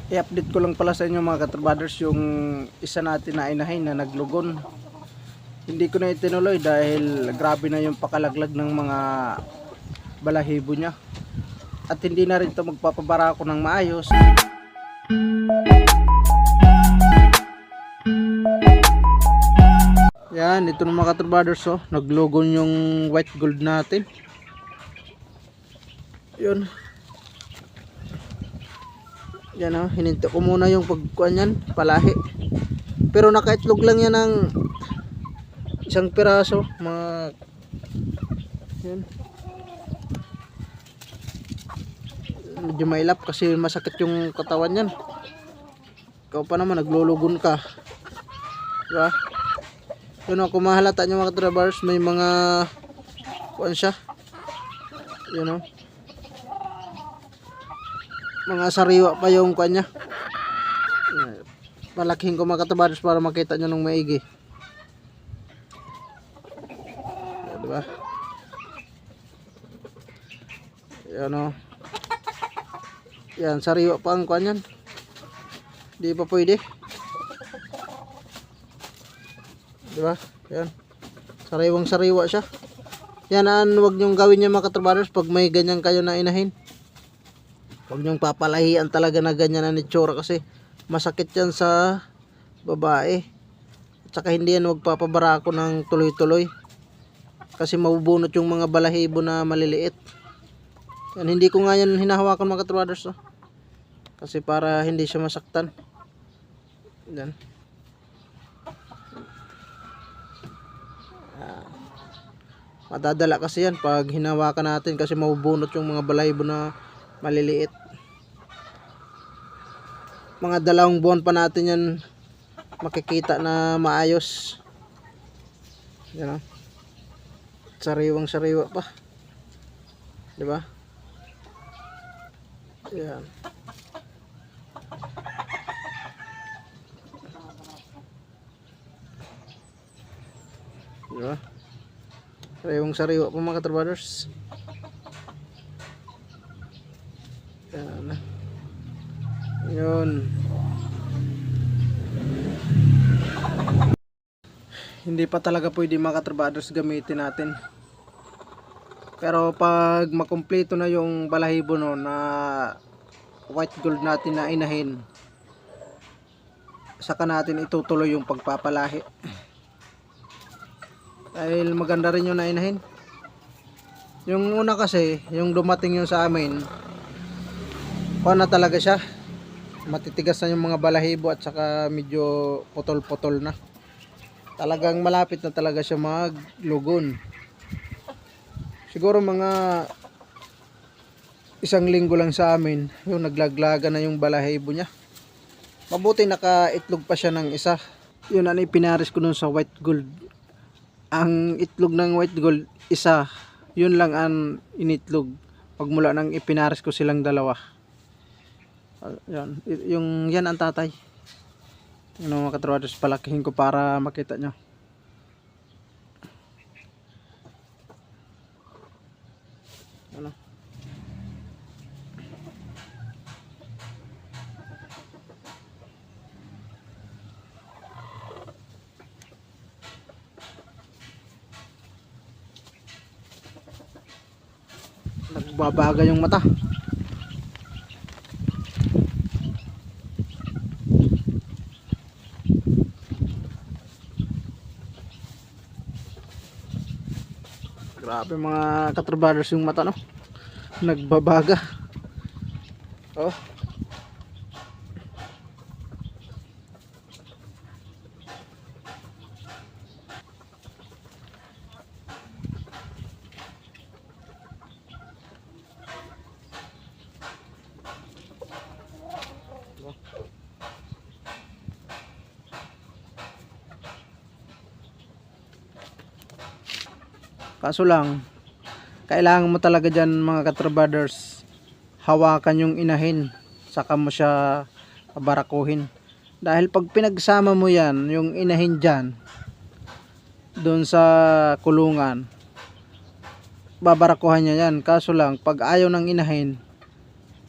I-update ko lang pala sa inyo mga katrabaders yung isa natin na inahin na naglugon. Hindi ko na itinuloy dahil grabe na yung pakalaglag ng mga balahibo niya. At hindi na rin ito magpapabara ako ng maayos. Yan, ito na mga katrabaders, oh. Naglugon yung white gold natin. Yun. Yan, oh, hininto ko muna yung pagkuhan yan, palahi. Pero nakaitlog lang yan ng isang piraso, mga yan. Medyo mailap kasi masakit yung katawan yan. Ikaw pa naman naglulugon ka. Diba? Yun, oh, kung mahalata nyo mga katrabars, may mga kuhan siya. Yun, oh. Mga sariwa pa yung kanya. Malaking ko mga katrabars para makita nyo ng maigi. Diba? Yan, o. Yan, sariwa pa ang kanyan. Di pa pwede. Diba? Yan. Sariwang sariwa siya. Yan, huwag nyong gawin yan mga katrabaders pag may ganyan kayo na inahin. Huwag nyong papalahian talaga na ganyan na nitsura kasi masakit yan sa babae. At saka hindi yan magpapabarako ng tuloy-tuloy. Kasi mabubunot yung mga balahibo na maliliit. Yan, hindi ko nga yan hinahawakan mga katrabaders, oh. Kasi para hindi siya masaktan. Yan. Madadala kasi yan pag hinawakan natin kasi mabubunot yung mga balahibo na maliliit. Mga 2 buwan pa natin yan makikita na maayos. Yan, oh. Sariwang sariwa pa. Diba? Yan. Diba? Sariwang sariwa pa mga katrabaders. Yan. Yun. Hindi pa talaga pwede mga katrabaders gamitin natin. Pero pag makumpleto na yung balahibo no na white gold natin na inahin, saka natin itutuloy yung pagpapalahi. Dahil maganda rin yung nainahin. Yung una kasi, yung dumating yung sa amin, kuha na talaga siya. Matitigas na yung mga balahibo at saka medyo putol-putol na. Talagang malapit na talaga siya maglugon. Siguro mga 1 linggo lang sa amin, yung naglaglaga na yung balahibo niya. Mabuti nakaitlog pa siya ng isa. Yun ano pinares ko dun sa white gold. Ang itlog ng white gold, isa. Yun lang ang initlog. Pagmula nang ipinares ko silang 2. Yan. Yan ang tatay. Yung mga katrabaders, palakihin ko para makita nyo. Ano? Nagbabaga yung mata. Grabe mga katrabaders yung mata, no? Nagbabaga. Oh. Kaso lang, kailangan mo talaga dyan mga katrabaders, hawakan yung inahin, saka mo siya barakuhin. Dahil pag pinagsama mo yan, yung inahin dyan, doon sa kulungan, babarakuhan niya yan. Kaso lang, pag ayaw ng inahin,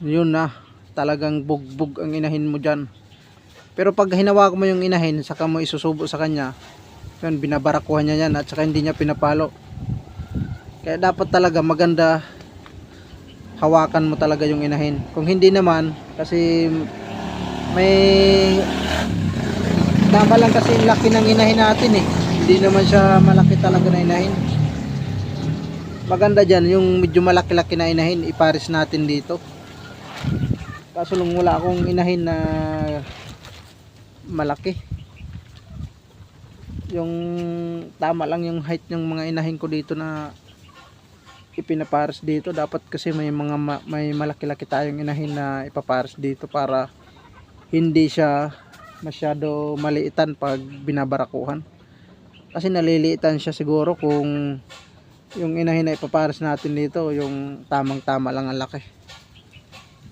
yun na, talagang bugbog ang inahin mo dyan. Pero pag hinawakan mo yung inahin, saka mo isusubo sa kanya, yun, binabarakuhan niya yan at saka hindi niya pinapalo. Kaya dapat talaga maganda hawakan mo talaga yung inahin. Kung hindi naman, kasi may tama lang kasi yung laki ng inahin natin eh. Hindi naman siya malaki talaga na inahin. Maganda dyan yung medyo malaki-laki na inahin, ipares natin dito. Kaso lang wala akong inahin na malaki. Yung tama lang yung height ng mga inahin ko dito na ipinapares dito. Dapat kasi may mga may malaki-laki tayong inahin na ipapares dito para hindi siya masyado maliitan pag binabarakuhan. Kasi naliliitan siya siguro kung yung inahin na ipapares natin dito yung tamang-tama lang ang laki.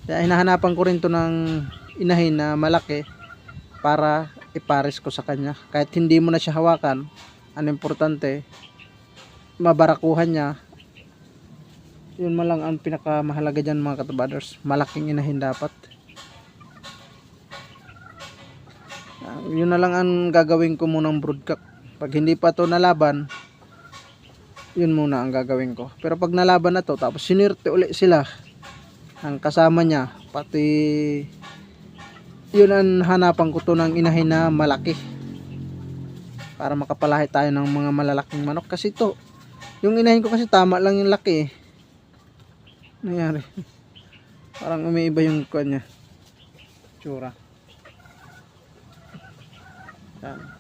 Kaya hinahanapan ko rin to ng inahin na malaki para ipares ko sa kanya. Kahit hindi mo na siya hawakan, ang importante mabarakuhan niya. Yun man lang ang pinakamahalaga dyan mga katabaders. Malaking inahin dapat. Yun na lang ang gagawin ko munang broodcock. Pag hindi pa to nalaban, yun muna ang gagawin ko. Pero pag nalaban na to, tapos sinirte uli sila ang kasama niya, pati yun ang hanapan ko to ng inahin na malaki para makapalahi tayo ng mga malalaking manok. Kasi to, yung inahin ko kasi tama lang yung laki eh. Nangyari parang umiiba yung kuwan niya, tsura. Yan.